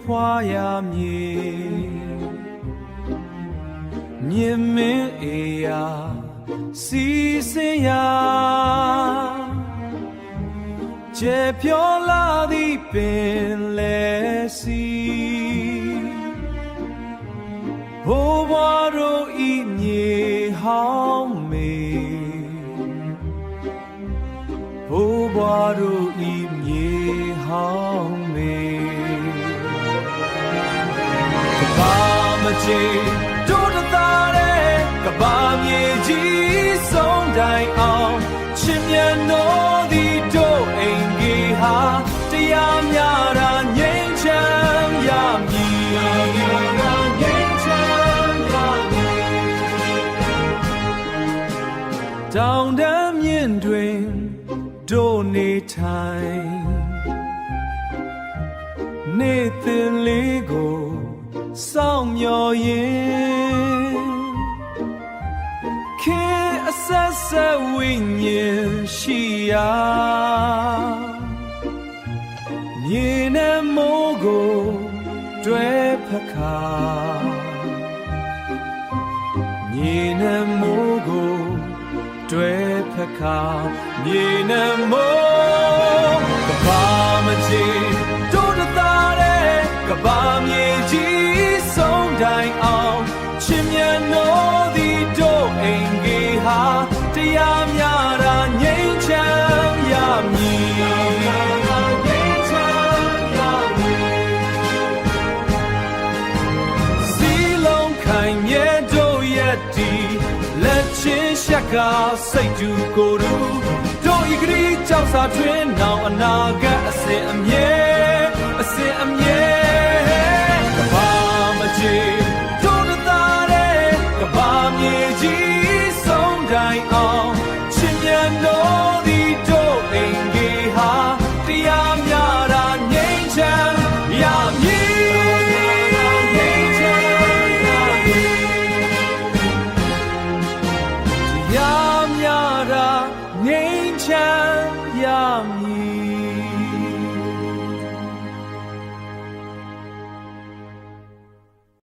ဖွာရမည်မြင်မင်းအေယာစီစင်ရာကျေပြောလာသည်ပင်လေစီဘိုးဘွားတို့ဤမြေဟောင်းမေဘိုးဘွားတို့ဤမြေဟောင်းမေကဘာမချေတို့တသားတဲ့ကဘာမြေကြီးဆုံးတိုင်းအောင်ချစ်မြတ်တော်သည်တို့အိမ်ကြီးဟာတရားများတာငြိမ်းချမ်းရမည်တောင်တန်းမြင့်တွင်တို့နေထိုင်နေသင်လေးကိုစောင့်မျှော်ရင်ခေအဆက်ဆက်ဝိညာဉ်ရှိရာမြေနဲ့မိုးကိုတွဲဖက်ခါမြေနဲ့မိုးကိုတွဲဖက်ခါမြေနဲ့မိုးကဘာမချေတို့တသားတဲ့ကဘာမြေကြီးဆုံးတိုင်းအောင်ချစ်မြတ်တော်သည်တို့အိမ်ကြီးဟာတရားများတာငြိမ်းချမ်းရမည်စီလုံးခိုင်မြဲတို့ရဲ့ဒီလက်ချင်းရှက်ကစိတ်တူကိုယ်တို့ဤကလေးကြောက်စာတွင်နောင်အနာဂတ်အစဉ်အမြဲ